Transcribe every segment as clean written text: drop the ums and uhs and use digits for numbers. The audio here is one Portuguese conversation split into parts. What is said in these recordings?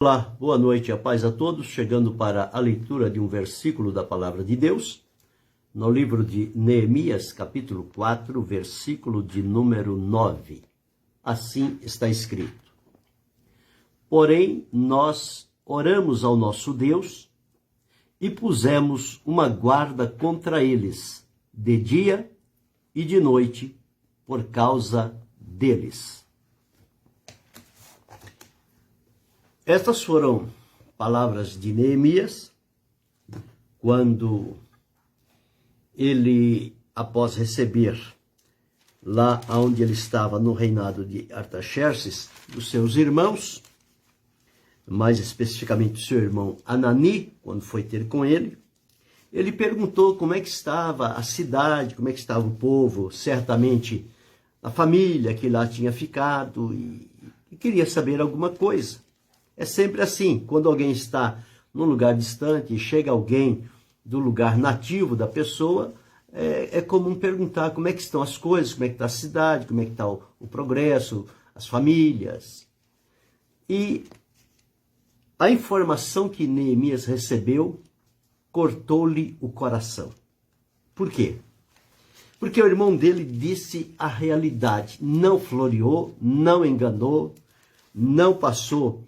Olá, boa noite, a paz a todos, chegando para a leitura de um versículo da Palavra de Deus, no livro de Neemias, capítulo 4, versículo de número 9. Assim está escrito: Porém, nós oramos ao nosso Deus e pusemos uma guarda contra eles, de dia e de noite, por causa deles. Estas foram palavras de Neemias, quando ele, após receber, lá onde ele estava no reinado de Artaxerxes, dos seus irmãos, mais especificamente do seu irmão Anani, quando foi ter com ele perguntou como é que estava a cidade, como é que estava o povo, certamente a família que lá tinha ficado, e queria saber alguma coisa. É sempre assim, quando alguém está num lugar distante e chega alguém do lugar nativo da pessoa, é comum perguntar como é que estão as coisas, como é que está a cidade, como é que está o progresso, as famílias. E a informação que Neemias recebeu cortou-lhe o coração. Por quê? Porque o irmão dele disse a realidade, não floreou, não enganou, não passou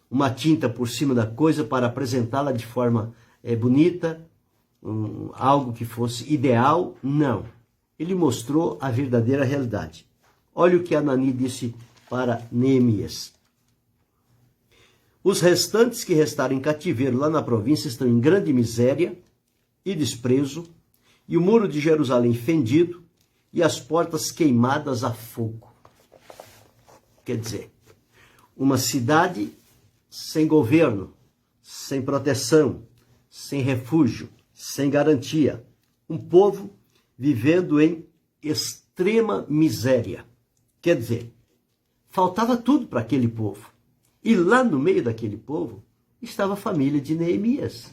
uma tinta por cima da coisa para apresentá-la de forma bonita, algo que fosse ideal. Não. Ele mostrou a verdadeira realidade. Olha o que Anani disse para Neemias: Os restantes que restaram em cativeiro lá na província estão em grande miséria e desprezo, e o muro de Jerusalém fendido, e as portas queimadas a fogo. Quer dizer, uma cidade sem governo, sem proteção, sem refúgio, sem garantia. Um povo vivendo em extrema miséria. Quer dizer, faltava tudo para aquele povo. E lá no meio daquele povo estava a família de Neemias.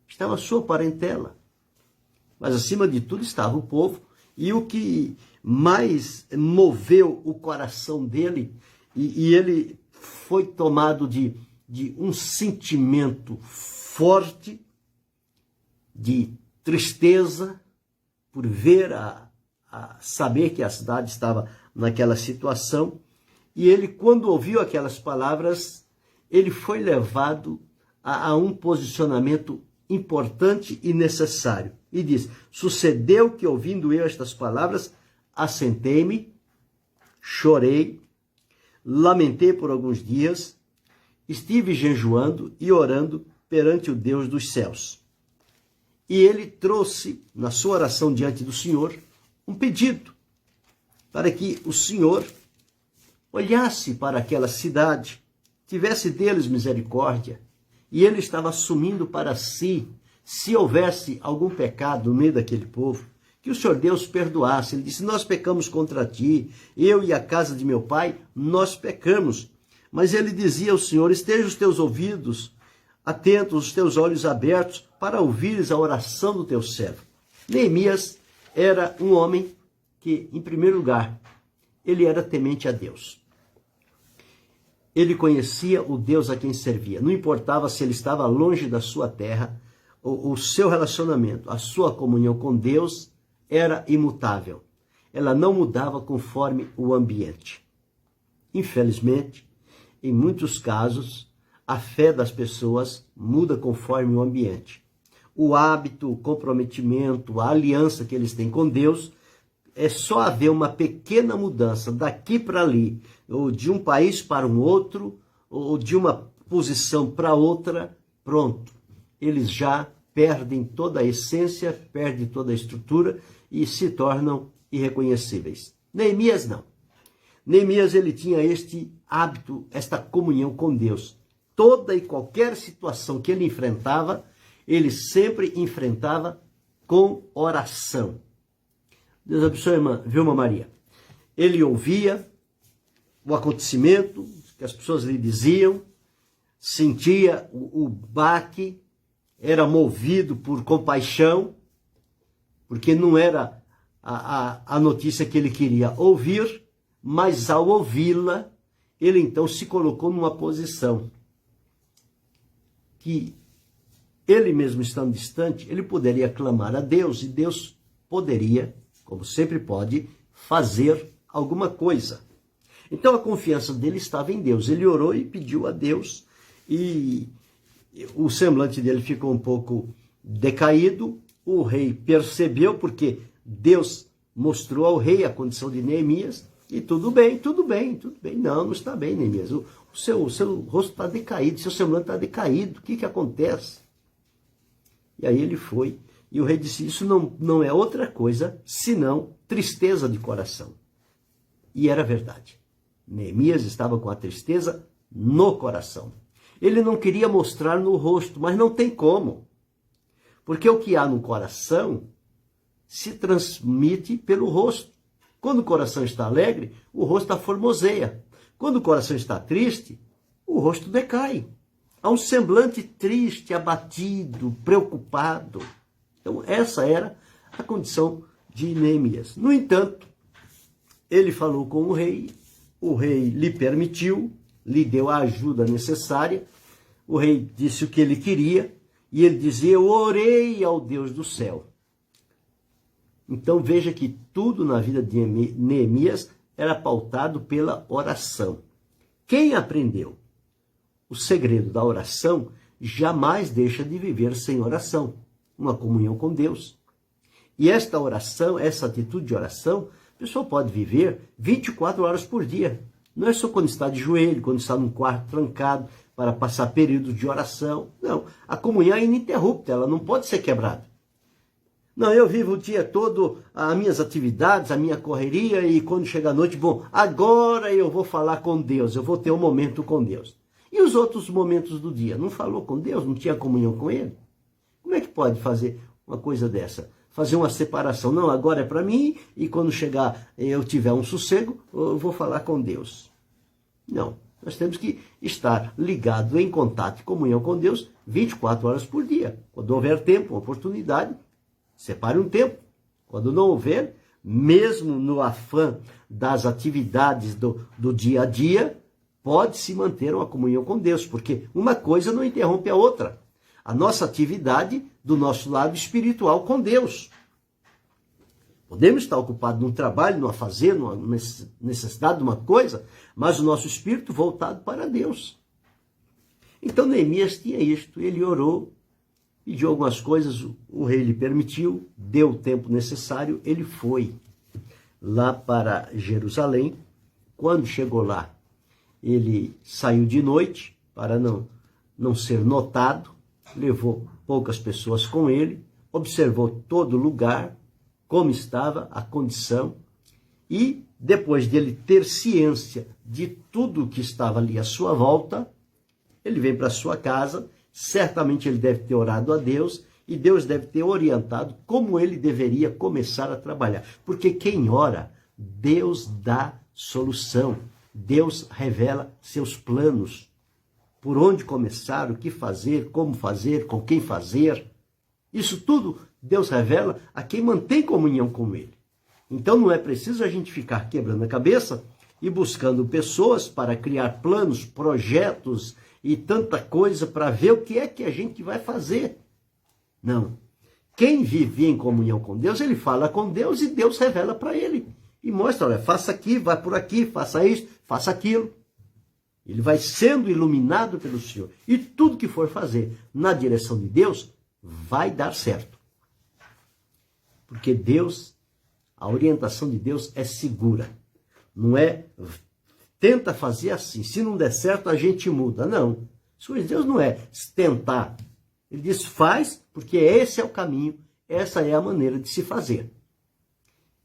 Estava a sua parentela. Mas acima de tudo estava o povo. E o que mais moveu o coração dele, e ele foi tomado de um sentimento forte, de tristeza, por ver, saber que a cidade estava naquela situação. E ele, quando ouviu aquelas palavras, ele foi levado a um posicionamento importante e necessário. E diz: Sucedeu que, ouvindo eu estas palavras, assentei-me, chorei, lamentei por alguns dias, estive jejuando e orando perante o Deus dos céus. E ele trouxe, na sua oração diante do Senhor, um pedido para que o Senhor olhasse para aquela cidade, tivesse deles misericórdia, e ele estava assumindo para si, se houvesse algum pecado no meio daquele povo, que o Senhor Deus perdoasse. Ele disse: Nós pecamos contra ti, eu e a casa de meu pai, nós pecamos. Mas ele dizia ao Senhor: Estejam os teus ouvidos atentos, os teus olhos abertos, para ouvires a oração do teu servo. Neemias era um homem que, em primeiro lugar, ele era temente a Deus. Ele conhecia o Deus a quem servia. Não importava se ele estava longe da sua terra, o seu relacionamento, a sua comunhão com Deus era imutável. Ela não mudava conforme o ambiente. Infelizmente, em muitos casos, a fé das pessoas muda conforme o ambiente. O hábito, o comprometimento, a aliança que eles têm com Deus, é só haver uma pequena mudança daqui para ali, ou de um país para um outro, ou de uma posição para outra, pronto. Eles já perdem toda a essência, perdem toda a estrutura e se tornam irreconhecíveis. Neemias não. Neemias, ele tinha este hábito, esta comunhão com Deus. Toda e qualquer situação que ele enfrentava, ele sempre enfrentava com oração. Deus abençoe, irmã Vilma Maria. Ele ouvia o acontecimento que as pessoas lhe diziam, sentia o baque, era movido por compaixão, porque não era a notícia que ele queria ouvir, mas ao ouvi-la, ele então se colocou numa posição que ele mesmo estando distante, ele poderia clamar a Deus e Deus poderia, como sempre pode, fazer alguma coisa. Então a confiança dele estava em Deus. Ele orou e pediu a Deus e o semblante dele ficou um pouco decaído. O rei percebeu porque Deus mostrou ao rei a condição de Neemias e tudo bem, tudo bem, tudo bem. Não está bem, Neemias. O seu rosto está decaído, seu semblante está decaído. O que acontece? E aí ele foi e o rei disse, isso não é outra coisa senão tristeza de coração. E era verdade. Neemias estava com a tristeza no coração. Ele não queria mostrar no rosto, mas não tem como. Porque o que há no coração se transmite pelo rosto. Quando o coração está alegre, o rosto formoseia. Quando o coração está triste, o rosto decai. Há um semblante triste, abatido, preocupado. Então essa era a condição de Neemias. No entanto, ele falou com o rei lhe permitiu, lhe deu a ajuda necessária, o rei disse o que ele queria, e ele dizia, eu orei ao Deus do céu. Então veja que tudo na vida de Neemias era pautado pela oração. Quem aprendeu o segredo da oração jamais deixa de viver sem oração, uma comunhão com Deus. E esta oração, essa atitude de oração, a pessoa pode viver 24 horas por dia. Não é só quando está de joelho, quando está num quarto trancado para passar períodos de oração. Não, a comunhão é ininterrupta, ela não pode ser quebrada. Não, eu vivo o dia todo as minhas atividades, a minha correria e quando chega a noite, bom, agora eu vou falar com Deus, eu vou ter um momento com Deus. E os outros momentos do dia? Não falou com Deus? Não tinha comunhão com Ele? Como é que pode fazer uma coisa dessa? Fazer uma separação. Não, agora é para mim e quando chegar eu tiver um sossego, eu vou falar com Deus. Não, nós temos que estar ligado em contato e comunhão com Deus 24 horas por dia. Quando houver tempo, oportunidade, separe um tempo. Quando não houver, mesmo no afã das atividades do dia a dia, pode-se manter uma comunhão com Deus, porque uma coisa não interrompe a outra. A nossa atividade do nosso lado espiritual com Deus. Podemos estar ocupados num trabalho, num fazer, numa necessidade de uma coisa, mas o nosso espírito voltado para Deus. Então Neemias tinha isto, ele orou, pediu algumas coisas, o rei lhe permitiu, deu o tempo necessário, ele foi lá para Jerusalém. Quando chegou lá, ele saiu de noite para não ser notado, levou poucas pessoas com ele, observou todo lugar, como estava a condição, e depois dele ter ciência de tudo que estava ali à sua volta, ele vem para sua casa, certamente ele deve ter orado a Deus, e Deus deve ter orientado como ele deveria começar a trabalhar. Porque quem ora, Deus dá solução, Deus revela seus planos, por onde começar, o que fazer, como fazer, com quem fazer. Isso tudo Deus revela a quem mantém comunhão com Ele. Então não é preciso a gente ficar quebrando a cabeça e buscando pessoas para criar planos, projetos e tanta coisa para ver o que é que a gente vai fazer. Não. Quem vive em comunhão com Deus, ele fala com Deus e Deus revela para ele. E mostra, olha, faça aqui, vai por aqui, faça isso, faça aquilo. Ele vai sendo iluminado pelo Senhor. E tudo que for fazer na direção de Deus, vai dar certo. Porque Deus, a orientação de Deus é segura. Não é, tenta fazer assim, se não der certo a gente muda. Não, as coisas de Deus não é tentar. Ele diz, faz, porque esse é o caminho, essa é a maneira de se fazer.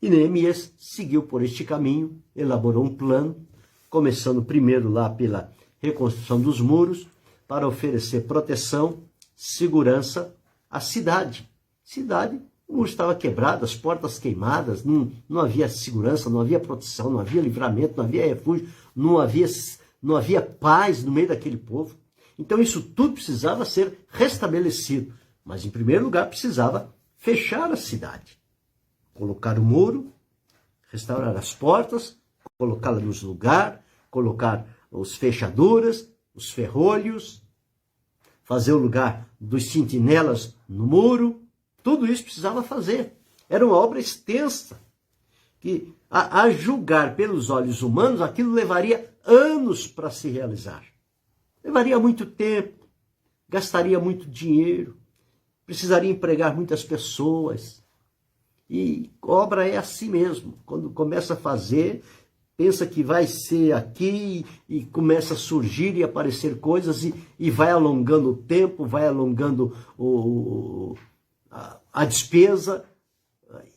E Neemias seguiu por este caminho, elaborou um plano, começando primeiro lá pela reconstrução dos muros, para oferecer proteção, segurança à cidade. O muro estava quebrado, as portas queimadas, não havia segurança, não havia proteção, não havia livramento, não havia refúgio, não havia paz no meio daquele povo. Então isso tudo precisava ser restabelecido. Mas em primeiro lugar precisava fechar a cidade. Colocar o muro, restaurar as portas, colocá-la no lugar, colocar os fechaduras, os ferrolhos, fazer o lugar dos sentinelas no muro. Tudo isso precisava fazer. Era uma obra extensa, que a julgar pelos olhos humanos, aquilo levaria anos para se realizar. Levaria muito tempo, gastaria muito dinheiro, precisaria empregar muitas pessoas. E obra é assim mesmo. Quando começa a fazer, pensa que vai ser aqui e começa a surgir e aparecer coisas e vai alongando o tempo, vai alongando a despesa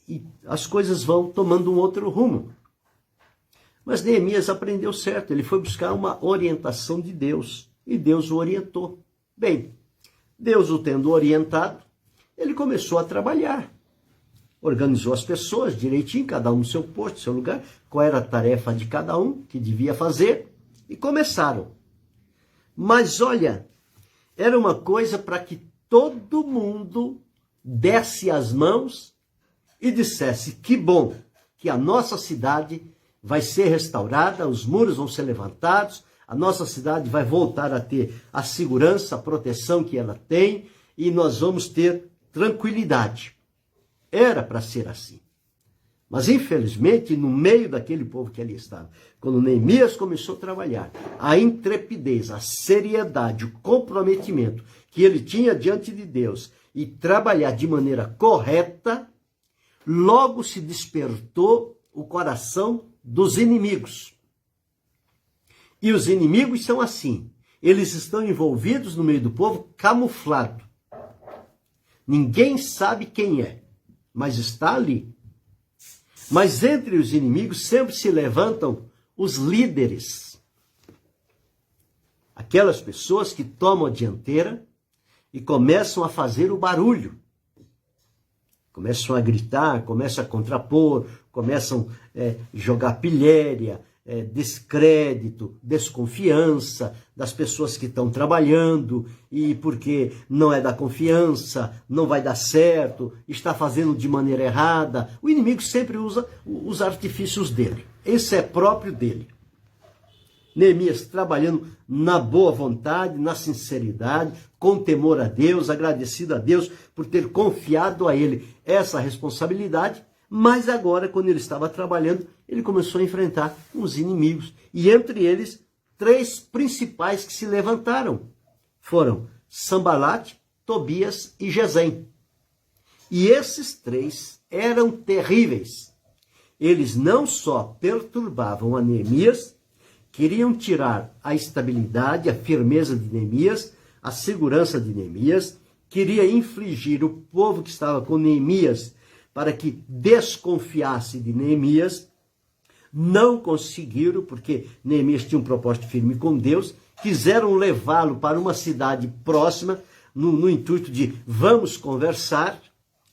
e as coisas vão tomando um outro rumo. Mas Neemias aprendeu certo, ele foi buscar uma orientação de Deus e Deus o orientou. Bem, Deus o tendo orientado, ele começou a trabalhar. Organizou as pessoas direitinho, cada um no seu posto, no seu lugar, qual era a tarefa de cada um que devia fazer, e começaram. Mas olha, era uma coisa para que todo mundo desse as mãos e dissesse: que bom que a nossa cidade vai ser restaurada, os muros vão ser levantados, a nossa cidade vai voltar a ter a segurança, a proteção que ela tem, e nós vamos ter tranquilidade. Era para ser assim. Mas, infelizmente, no meio daquele povo que ali estava, quando Neemias começou a trabalhar, a intrepidez, a seriedade, o comprometimento que ele tinha diante de Deus e trabalhar de maneira correta, logo se despertou o coração dos inimigos. E os inimigos são assim, eles estão envolvidos no meio do povo camuflado. Ninguém sabe quem é, mas está ali. Mas entre os inimigos sempre se levantam os líderes. Aquelas pessoas que tomam a dianteira e começam a fazer o barulho. Começam a gritar, começam a contrapor, começam a jogar pilhéria, descrédito, desconfiança das pessoas que estão trabalhando, e porque não é da confiança, não vai dar certo, está fazendo de maneira errada. O inimigo sempre usa os artifícios dele. Esse é próprio dele. Neemias trabalhando na boa vontade, na sinceridade, com temor a Deus, agradecido a Deus por ter confiado a ele essa responsabilidade. Mas agora, quando ele estava trabalhando, ele começou a enfrentar uns inimigos. E entre eles, 3 principais que se levantaram. Foram Sambalate, Tobias e Gesem. E esses 3 eram terríveis. Eles não só perturbavam a Neemias, queriam tirar a estabilidade, a firmeza de Neemias, a segurança de Neemias, queria infligir o povo que estava com Neemias para que desconfiasse de Neemias. Não conseguiram, porque Neemias tinha um propósito firme com Deus, quiseram levá-lo para uma cidade próxima, no intuito de vamos conversar,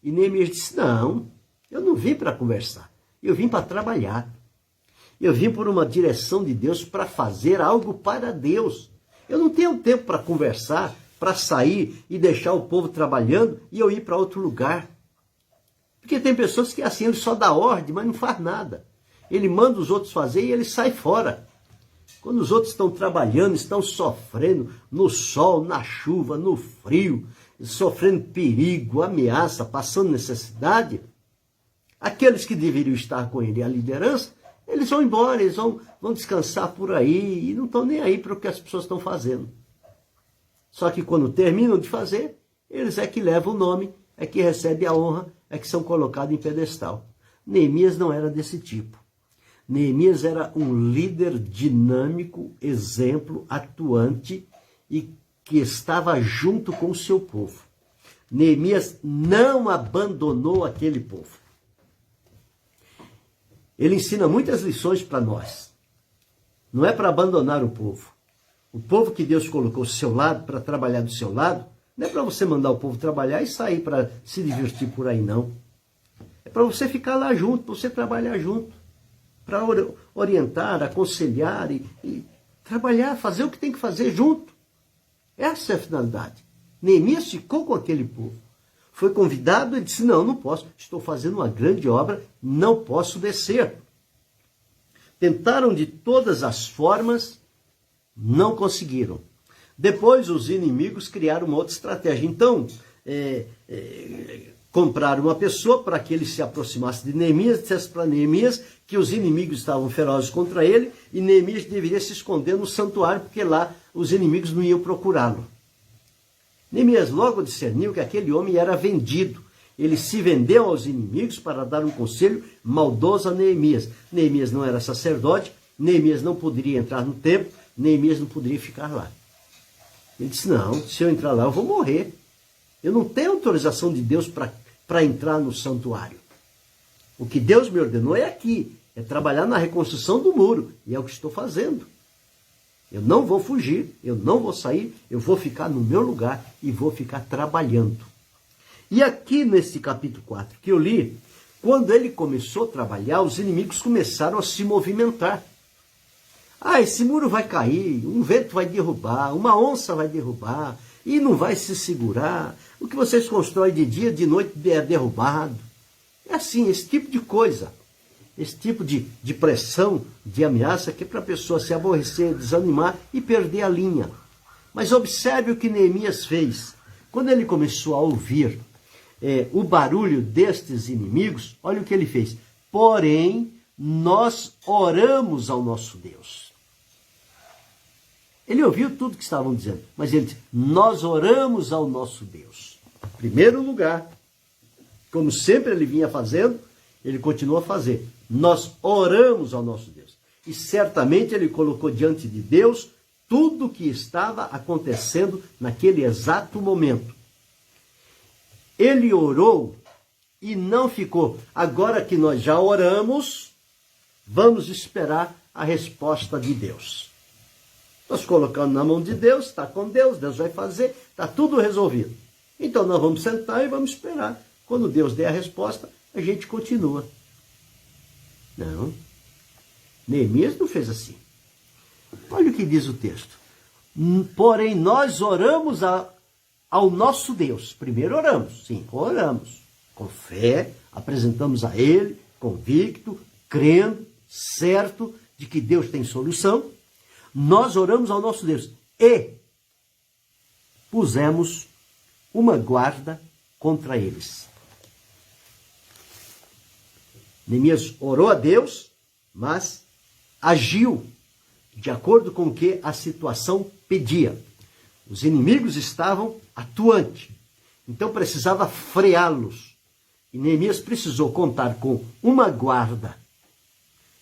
e Neemias disse: não, eu não vim para conversar, eu vim para trabalhar. Eu vim por uma direção de Deus para fazer algo para Deus. Eu não tenho tempo para conversar, para sair e deixar o povo trabalhando e eu ir para outro lugar. Porque tem pessoas que assim, ele só dá ordem, mas não faz nada. Ele manda os outros fazer e ele sai fora. Quando os outros estão trabalhando, estão sofrendo no sol, na chuva, no frio, sofrendo perigo, ameaça, passando necessidade, aqueles que deveriam estar com ele, a liderança, eles vão embora, eles vão descansar por aí e não estão nem aí para o que as pessoas estão fazendo. Só que quando terminam de fazer, eles é que levam o nome, é que recebem a honra, é que são colocados em pedestal. Neemias não era desse tipo. Neemias era um líder dinâmico, exemplo, atuante e que estava junto com o seu povo. Neemias não abandonou aquele povo. Ele ensina muitas lições para nós. Não é para abandonar o povo. O povo que Deus colocou ao seu lado, para trabalhar do seu lado, não é para você mandar o povo trabalhar e sair para se divertir por aí, não. É para você ficar lá junto, para você trabalhar junto. Para orientar, aconselhar e trabalhar, fazer o que tem que fazer junto. Essa é a finalidade. Neemias ficou com aquele povo. Foi convidado e disse: não, não posso, estou fazendo uma grande obra, não posso descer. Tentaram de todas as formas Não conseguiram. Depois os inimigos criaram uma outra estratégia. Então, compraram uma pessoa para que ele se aproximasse de Neemias, dissesse para Neemias que os inimigos estavam ferozes contra ele e Neemias deveria se esconder no santuário, porque lá os inimigos não iam procurá-lo. Neemias logo discerniu que aquele homem era vendido. Ele se vendeu aos inimigos para dar um conselho maldoso a Neemias. Neemias não era sacerdote, Neemias não poderia entrar no templo, Neemias não poderia ficar lá. Ele disse, não, se eu entrar lá eu vou morrer. Eu não tenho autorização de Deus para entrar no santuário. O que Deus me ordenou é aqui, é trabalhar na reconstrução do muro, e é o que estou fazendo. Eu não vou fugir, eu não vou sair, eu vou ficar no meu lugar e vou ficar trabalhando. E aqui nesse capítulo 4 que eu li, quando ele começou a trabalhar, os inimigos começaram a se movimentar. Esse muro vai cair, um vento vai derrubar, uma onça vai derrubar, e não vai se segurar. O que vocês constroem de dia, de noite é derrubado. É assim, esse tipo de coisa. Esse tipo de pressão, de ameaça, que é para a pessoa se aborrecer, desanimar e perder a linha. Mas observe o que Neemias fez. Quando ele começou a ouvir o barulho destes inimigos, olha o que ele fez. Porém, nós oramos ao nosso Deus. Ele ouviu tudo que estavam dizendo, mas ele disse, nós oramos ao nosso Deus. Em primeiro lugar, como sempre ele vinha fazendo, ele continua a fazer. Nós oramos ao nosso Deus. E certamente ele colocou diante de Deus tudo o que estava acontecendo naquele exato momento. Ele orou e não ficou. Agora que nós já oramos, vamos esperar a resposta de Deus. Nós colocamos na mão de Deus, está com Deus, Deus vai fazer, está tudo resolvido. Então nós vamos sentar e vamos esperar. Quando Deus der a resposta, a gente continua. Não. Neemias não fez assim. Olha o que diz o texto. Porém, nós oramos ao nosso Deus. Primeiro oramos, sim, oramos. Com fé, apresentamos a Ele, convicto, crendo, certo de que Deus tem solução. Nós oramos ao nosso Deus e pusemos uma guarda contra eles. Neemias orou a Deus, mas agiu de acordo com o que a situação pedia. Os inimigos estavam atuantes, então precisava freá-los. E Neemias precisou contar com uma guarda,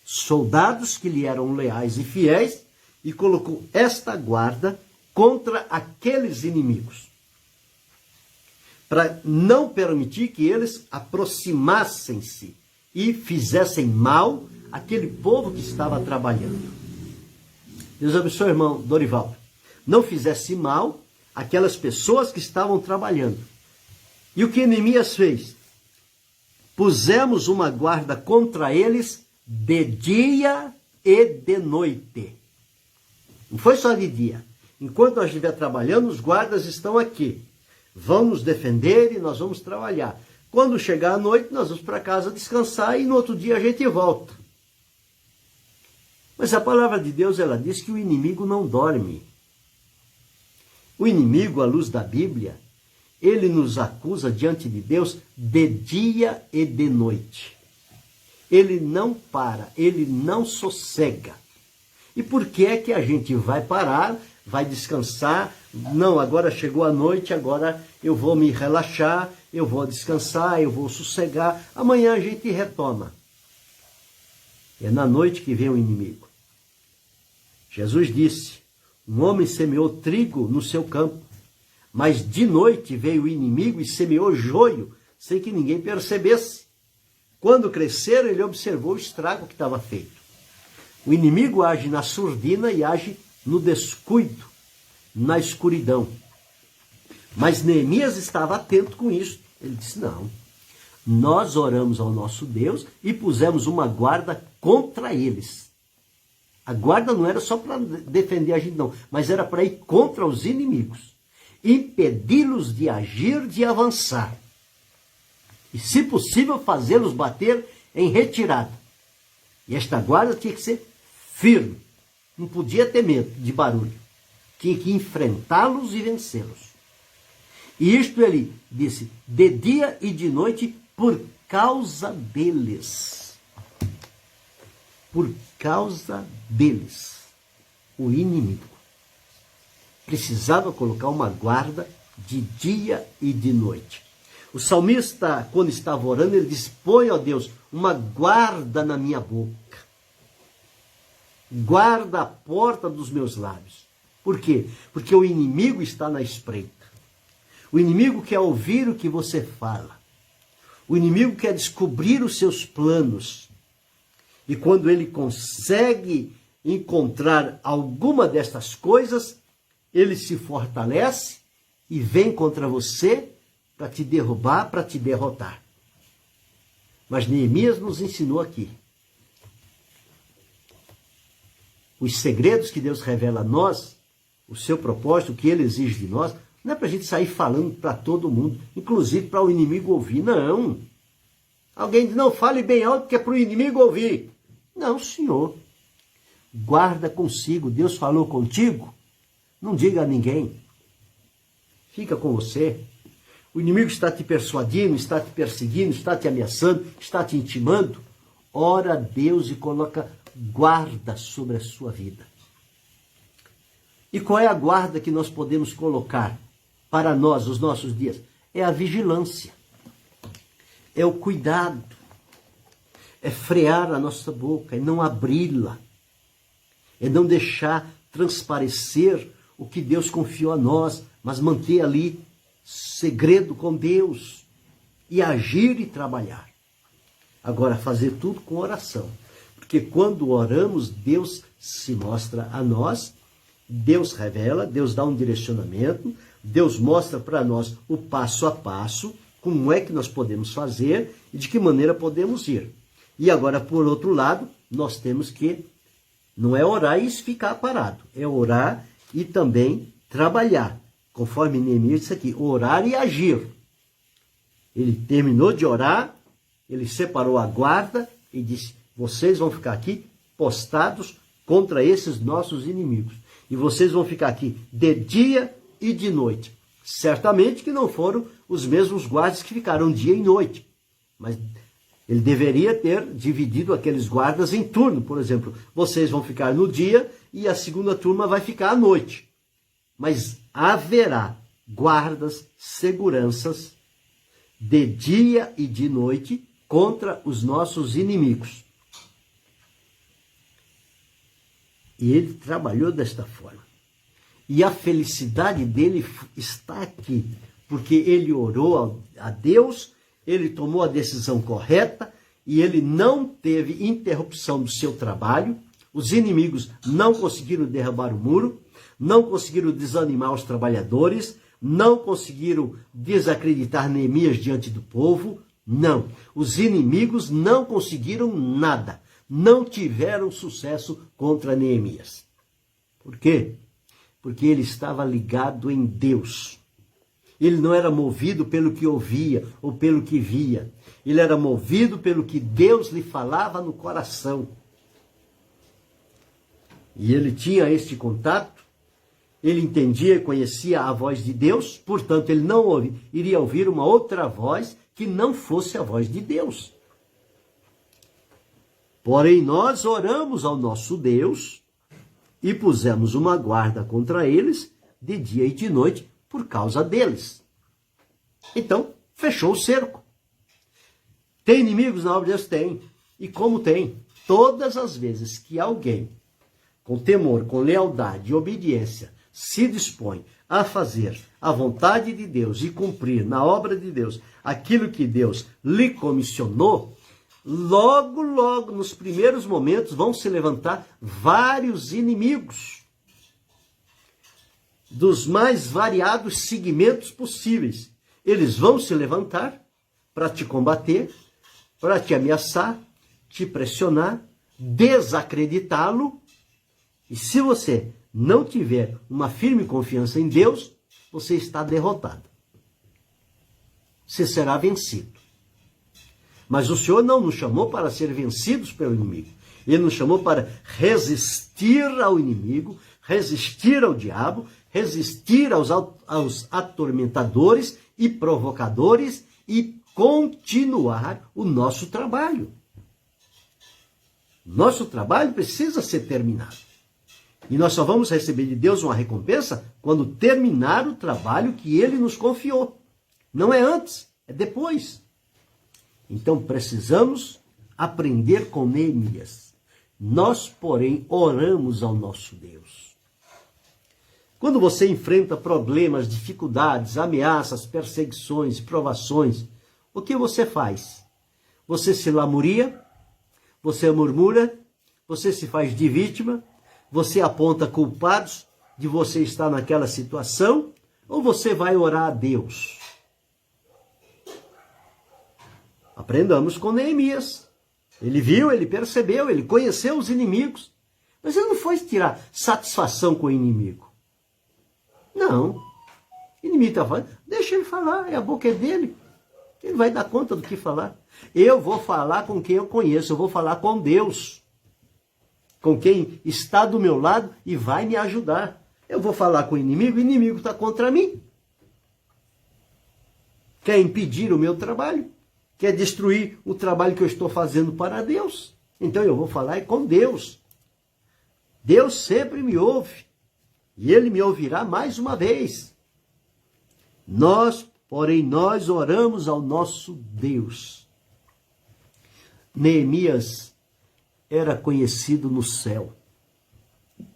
soldados que lhe eram leais e fiéis, e colocou esta guarda contra aqueles inimigos, para não permitir que eles aproximassem-se e fizessem mal àquele povo que estava trabalhando. Deus abençoe, irmão Dorival. Não fizesse mal àquelas pessoas que estavam trabalhando. E o que Neemias fez? Pusemos uma guarda contra eles de dia e de noite. Não foi só de dia. Enquanto nós estiver trabalhando, os guardas estão aqui. Vão nos defender e nós vamos trabalhar. Quando chegar a noite, nós vamos para casa descansar e no outro dia a gente volta. Mas a palavra de Deus, ela diz que o inimigo não dorme. O inimigo, à luz da Bíblia, ele nos acusa diante de Deus de dia e de noite. Ele não para, ele não sossega. E por que é que a gente vai parar, vai descansar? Não, agora chegou a noite, agora eu vou me relaxar, eu vou descansar, eu vou sossegar. Amanhã a gente retoma. É na noite que vem o inimigo. Jesus disse, um homem semeou trigo no seu campo, mas de noite veio o inimigo e semeou joio, sem que ninguém percebesse. Quando cresceram, ele observou o estrago que estava feito. O inimigo age na surdina e age no descuido, na escuridão. Mas Neemias estava atento com isso. Ele disse, não, nós oramos ao nosso Deus e pusemos uma guarda contra eles. A guarda não era só para defender a gente, não, mas era para ir contra os inimigos, impedi-los de agir, de avançar. E, se possível, fazê-los bater em retirada. E esta guarda tinha que ser firme. Não podia ter medo de barulho. Tinha que enfrentá-los e vencê-los. E isto ele disse, de dia e de noite, por causa deles. Por causa deles. O inimigo precisava colocar uma guarda de dia e de noite. O salmista, quando estava orando, ele disse, põe, ó Deus, uma guarda na minha boca. Guarda a porta dos meus lábios. Por quê? Porque o inimigo está na espreita. O inimigo quer ouvir o que você fala. O inimigo quer descobrir os seus planos. E quando ele consegue encontrar alguma destas coisas, ele se fortalece e vem contra você para te derrubar, para te derrotar. Mas Neemias nos ensinou aqui. Os segredos que Deus revela a nós, o seu propósito, o que ele exige de nós, não é para a gente sair falando para todo mundo, inclusive para o inimigo ouvir, não. Alguém diz, não, fale bem alto que é para o inimigo ouvir. Não, senhor. Guarda consigo, Deus falou contigo, não diga a ninguém. Fica com você. O inimigo está te persuadindo, está te perseguindo, está te ameaçando, está te intimando. Ora a Deus e coloca guarda sobre a sua vida. E qual é a guarda que nós podemos colocar para nós, os nossos dias? É a vigilância. É o cuidado. É frear a nossa boca, é não abri-la. É não deixar transparecer o que Deus confiou a nós, mas manter ali segredo com Deus. E agir e trabalhar. Agora, fazer tudo com oração. Porque quando oramos, Deus se mostra a nós, Deus revela, Deus dá um direcionamento, Deus mostra para nós o passo a passo, como é que nós podemos fazer e de que maneira podemos ir. E agora, por outro lado, nós temos que, não é orar e ficar parado, é orar e também trabalhar. Conforme Neemias disse aqui, orar e agir. Ele terminou de orar, ele separou a guarda e disse, vocês vão ficar aqui postados contra esses nossos inimigos. E vocês vão ficar aqui de dia e de noite. Certamente que não foram os mesmos guardas que ficaram dia e noite. Mas ele deveria ter dividido aqueles guardas em turno. Por exemplo, vocês vão ficar no dia e a segunda turma vai ficar à noite. Mas haverá guardas, seguranças de dia e de noite contra os nossos inimigos. E ele trabalhou desta forma. E a felicidade dele está aqui, porque ele orou a Deus, ele tomou a decisão correta e ele não teve interrupção do seu trabalho. Os inimigos não conseguiram derrubar o muro, não conseguiram desanimar os trabalhadores, não conseguiram desacreditar Neemias diante do povo. Não, os inimigos não conseguiram nada. Não tiveram sucesso contra Neemias. Por quê? Porque ele estava ligado em Deus. Ele não era movido pelo que ouvia ou pelo que via. Ele era movido pelo que Deus lhe falava no coração. E ele tinha este contato, ele entendia e conhecia a voz de Deus, portanto ele não iria ouvir uma outra voz que não fosse a voz de Deus. Porém, nós oramos ao nosso Deus e pusemos uma guarda contra eles de dia e de noite por causa deles. Então, fechou o cerco. Tem inimigos na obra de Deus? Tem. E como tem? Todas as vezes que alguém, com temor, com lealdade e obediência, se dispõe a fazer a vontade de Deus e cumprir na obra de Deus aquilo que Deus lhe comissionou, logo, logo, nos primeiros momentos, vão se levantar vários inimigos dos mais variados segmentos possíveis. Eles vão se levantar para te combater, para te ameaçar, te pressionar, desacreditá-lo. E se você não tiver uma firme confiança em Deus, você está derrotado. Você será vencido. Mas o Senhor não nos chamou para ser vencidos pelo inimigo. Ele nos chamou para resistir ao inimigo, resistir ao diabo, resistir aos atormentadores e provocadores e continuar o nosso trabalho. Nosso trabalho precisa ser terminado. E nós só vamos receber de Deus uma recompensa quando terminar o trabalho que Ele nos confiou. Não é antes, é depois. Então precisamos aprender com Neemias. Nós, porém, oramos ao nosso Deus. Quando você enfrenta problemas, dificuldades, ameaças, perseguições, provações, o que você faz? Você se lamuria? Você murmura? Você se faz de vítima? Você aponta culpados de você estar naquela situação? Ou você vai orar a Deus? Aprendamos com Neemias. Ele viu, ele percebeu, ele conheceu os inimigos. Mas ele não foi tirar satisfação com o inimigo. Não. O inimigo está falando, deixa ele falar, a boca é dele. Ele vai dar conta do que falar. Eu vou falar com quem eu conheço, eu vou falar com Deus. Com quem está do meu lado e vai me ajudar. Eu vou falar com o inimigo está contra mim. Quer impedir o meu trabalho. Quer destruir o trabalho que eu estou fazendo para Deus. Então eu vou falar com Deus. Deus sempre me ouve. E Ele me ouvirá mais uma vez. Porém, nós oramos ao nosso Deus. Neemias era conhecido no céu.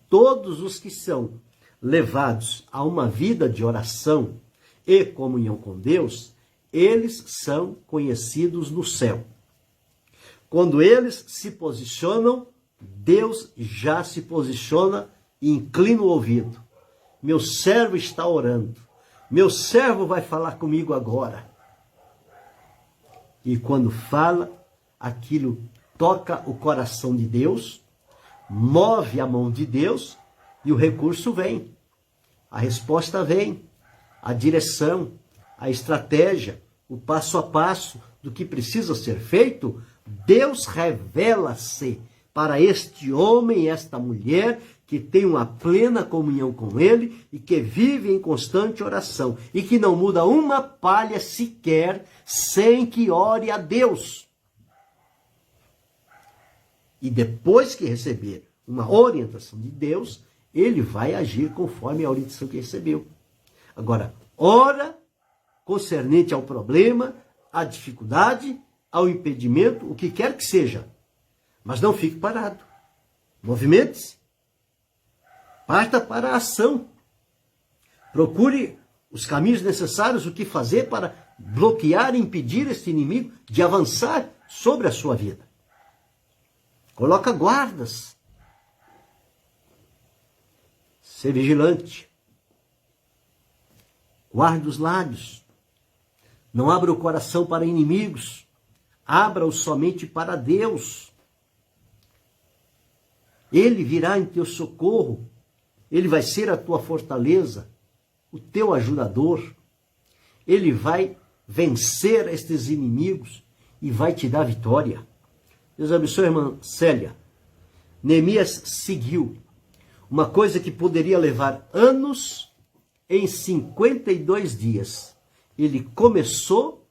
Todos os que são levados a uma vida de oração e comunhão com Deus, eles são conhecidos no céu. Quando eles se posicionam, Deus já se posiciona e inclina o ouvido. Meu servo está orando. Meu servo vai falar comigo agora. E quando fala, aquilo toca o coração de Deus, move a mão de Deus e o recurso vem. A resposta vem. A direção, a estratégia, o passo a passo do que precisa ser feito, Deus revela-se para este homem e esta mulher que tem uma plena comunhão com Ele e que vive em constante oração e que não muda uma palha sequer sem que ore a Deus. E depois que receber uma orientação de Deus, ele vai agir conforme a orientação que recebeu. Agora, ora concernente ao problema, à dificuldade, ao impedimento, o que quer que seja. Mas não fique parado. Movimente-se. Parta para a ação. Procure os caminhos necessários, o que fazer para bloquear e impedir este inimigo de avançar sobre a sua vida. Coloca guardas. Ser vigilante. Guarde os lábios. Não abra o coração para inimigos. Abra-o somente para Deus. Ele virá em teu socorro. Ele vai ser a tua fortaleza, o teu ajudador. Ele vai vencer estes inimigos e vai te dar vitória. Deus abençoe, irmã Célia. Neemias seguiu uma coisa que poderia levar anos em 52 dias. Ele começou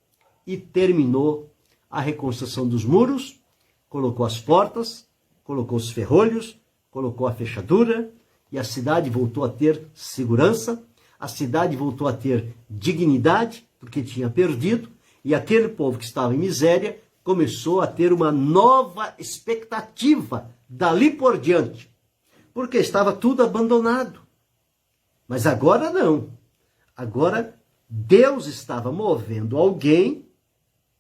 e terminou a reconstrução dos muros, colocou as portas, colocou os ferrolhos, colocou a fechadura, e a cidade voltou a ter segurança, a cidade voltou a ter dignidade, porque tinha perdido, e aquele povo que estava em miséria começou a ter uma nova expectativa dali por diante, porque estava tudo abandonado. Mas agora não. Agora Deus estava movendo alguém,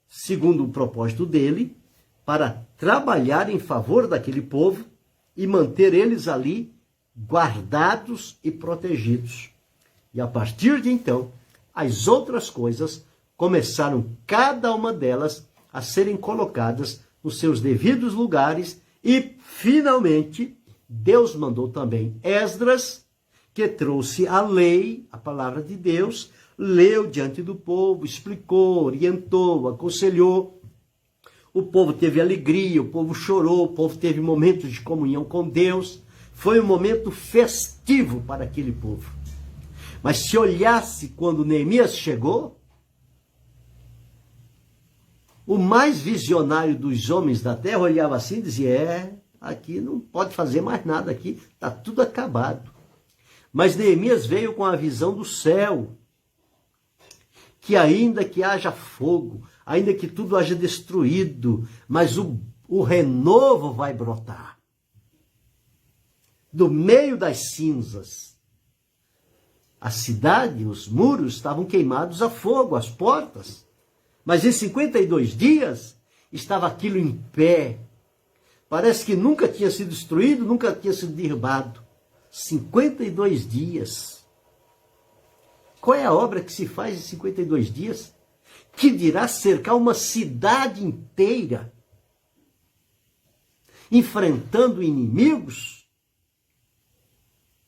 segundo o propósito dele, para trabalhar em favor daquele povo e manter eles ali guardados e protegidos. E a partir de então, as outras coisas começaram, cada uma delas, a serem colocadas nos seus devidos lugares e, finalmente, Deus mandou também Esdras, que trouxe a lei, a palavra de Deus, leu diante do povo, explicou, orientou, aconselhou. O povo teve alegria, o povo chorou, o povo teve momentos de comunhão com Deus. Foi um momento festivo para aquele povo. Mas se olhasse quando Neemias chegou, o mais visionário dos homens da terra olhava assim e dizia, aqui não pode fazer mais nada, aqui está tudo acabado. Mas Neemias veio com a visão do céu, que ainda que haja fogo, ainda que tudo haja destruído, mas o renovo vai brotar. Do meio das cinzas, a cidade, os muros estavam queimados a fogo, as portas. Mas em 52 dias, estava aquilo em pé. Parece que nunca tinha sido destruído, nunca tinha sido derrubado. 52 dias. Qual é a obra que se faz em 52 dias? Que dirá cercar uma cidade inteira, enfrentando inimigos,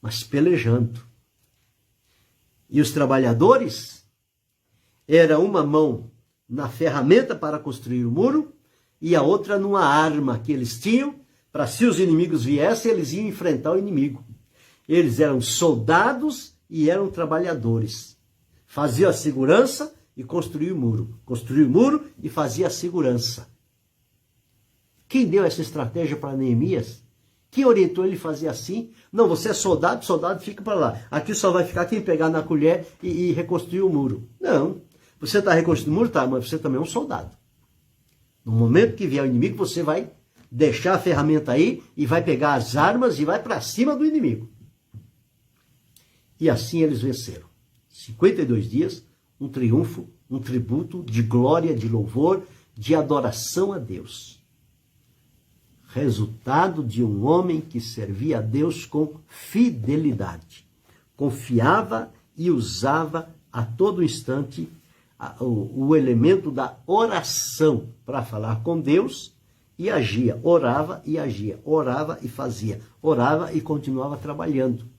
mas pelejando. E os trabalhadores, era uma mão na ferramenta para construir o muro e a outra numa arma que eles tinham, para se os inimigos viessem, eles iam enfrentar o inimigo. Eles eram soldados e eram trabalhadores. Faziam a segurança e construíam o muro. Construía o muro e fazia a segurança. Quem deu essa estratégia para Neemias? Quem orientou ele a fazer assim? Não, você é soldado, soldado fica para lá. Aqui só vai ficar quem pegar na colher e reconstruir o muro. Não. Você está reconstruindo o muro? Tá, mas você também é um soldado. No momento que vier o inimigo, você vai deixar a ferramenta aí e vai pegar as armas e vai para cima do inimigo. E assim eles venceram. 52 dias, um triunfo, um tributo de glória, de louvor, de adoração a Deus. Resultado de um homem que servia a Deus com fidelidade. Confiava e usava a todo instante o elemento da oração para falar com Deus e agia. Orava e agia. Orava e fazia. Orava e continuava trabalhando.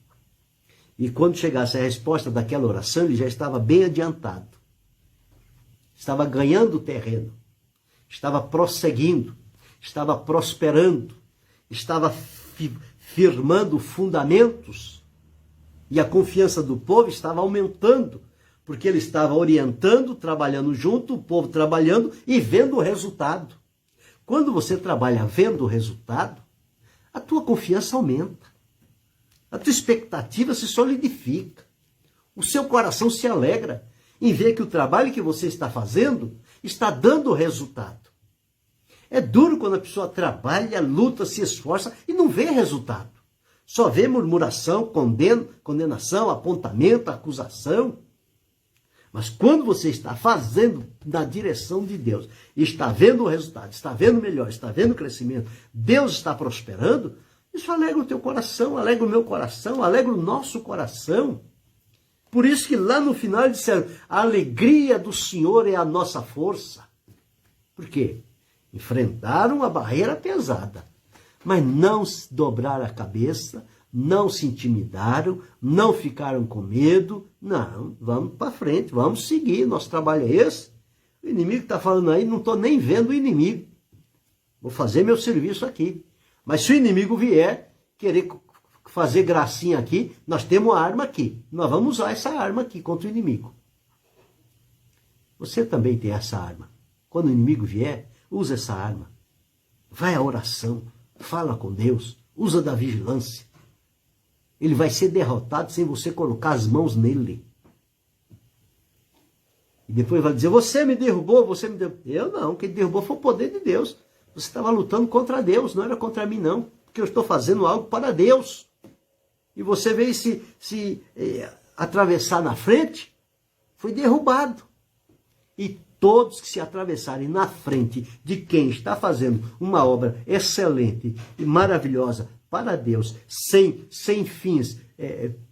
E quando chegasse a resposta daquela oração, ele já estava bem adiantado. Estava ganhando terreno. Estava prosseguindo. Estava prosperando. Estava firmando fundamentos. E a confiança do povo estava aumentando. Porque ele estava orientando, trabalhando junto, o povo trabalhando e vendo o resultado. Quando você trabalha vendo o resultado, a tua confiança aumenta. A tua expectativa se solidifica. O seu coração se alegra em ver que o trabalho que você está fazendo está dando resultado. É duro quando a pessoa trabalha, luta, se esforça e não vê resultado. Só vê murmuração, condenação, apontamento, acusação. Mas quando você está fazendo na direção de Deus, está vendo o resultado, está vendo melhor, está vendo o crescimento, Deus está prosperando, isso alegra o teu coração, alegra o meu coração, alegra o nosso coração. Por isso que lá no final eles disseram, a alegria do Senhor é a nossa força. Por quê? Enfrentaram uma barreira pesada, mas não dobraram a cabeça, não se intimidaram, não ficaram com medo. Não, vamos para frente, vamos seguir, nosso trabalho é esse. O inimigo está falando aí, não estou nem vendo o inimigo. Vou fazer meu serviço aqui. Mas se o inimigo vier, querer fazer gracinha aqui, nós temos a arma aqui. Nós vamos usar essa arma aqui contra o inimigo. Você também tem essa arma. Quando o inimigo vier, usa essa arma. Vai à oração, fala com Deus, usa da vigilância. Ele vai ser derrotado sem você colocar as mãos nele. E depois vai dizer, você me derrubou, você me derrubou. Eu não, quem derrubou foi o poder de Deus. Você estava lutando contra Deus, não era contra mim não. Porque eu estou fazendo algo para Deus. E você veio se atravessar na frente, foi derrubado. E todos que se atravessarem na frente de quem está fazendo uma obra excelente e maravilhosa para Deus, sem fins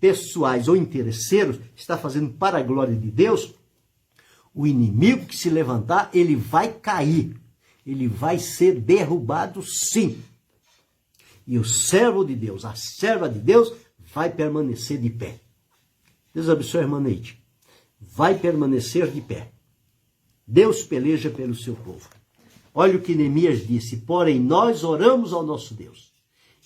pessoais ou interesseiros, está fazendo para a glória de Deus, o inimigo que se levantar, ele vai cair. Ele vai ser derrubado sim. E o servo de Deus, a serva de Deus, vai permanecer de pé. Deus abençoe a irmã Neide. Vai permanecer de pé. Deus peleja pelo seu povo. Olha o que Neemias disse: porém nós oramos ao nosso Deus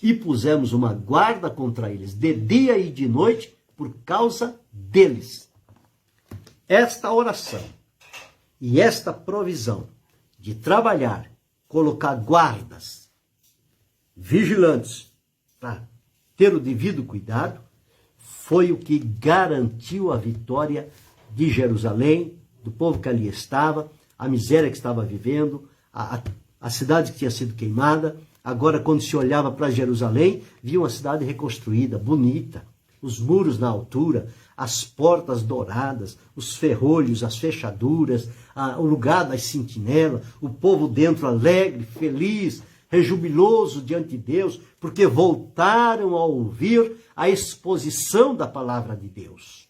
e pusemos uma guarda contra eles de dia e de noite por causa deles. Esta oração e esta provisão de trabalhar, colocar guardas vigilantes para ter o devido cuidado, foi o que garantiu a vitória de Jerusalém, do povo que ali estava, a miséria que estava vivendo, a cidade que tinha sido queimada. Agora, quando se olhava para Jerusalém, via uma cidade reconstruída, bonita, os muros na altura, as portas douradas, os ferrolhos, as fechaduras, o lugar das sentinelas, o povo dentro alegre, feliz, rejubiloso diante de Deus, porque voltaram a ouvir a exposição da palavra de Deus.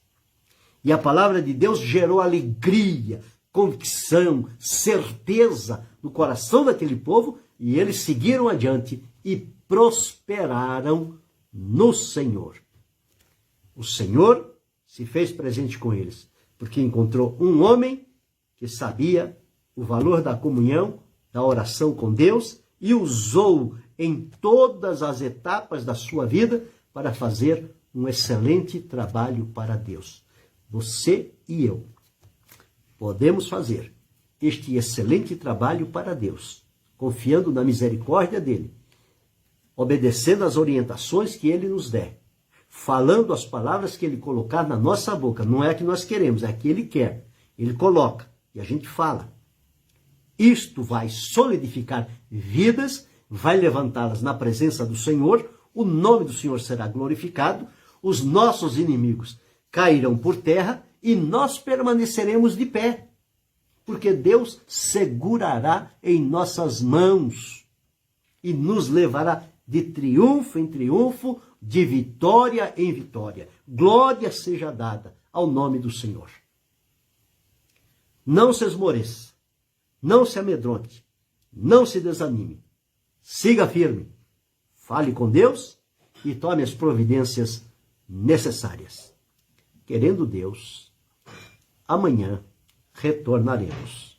E a palavra de Deus gerou alegria, convicção, certeza no coração daquele povo, e eles seguiram adiante e prosperaram no Senhor. O Senhor se fez presente com eles, porque encontrou um homem que sabia o valor da comunhão, da oração com Deus, e usou em todas as etapas da sua vida para fazer um excelente trabalho para Deus. Você e eu podemos fazer este excelente trabalho para Deus, confiando na misericórdia dele, obedecendo às orientações que ele nos der, falando as palavras que ele colocar na nossa boca. Não é a que nós queremos, é a que ele quer. Ele coloca e a gente fala. Isto vai solidificar vidas, vai levantá-las na presença do Senhor, o nome do Senhor será glorificado, os nossos inimigos cairão por terra e nós permaneceremos de pé, porque Deus segurará em nossas mãos e nos levará de triunfo em triunfo, de vitória em vitória. Glória seja dada ao nome do Senhor. Não se esmoreça. Não se amedronte, não se desanime, siga firme, fale com Deus e tome as providências necessárias. Querendo Deus, amanhã retornaremos.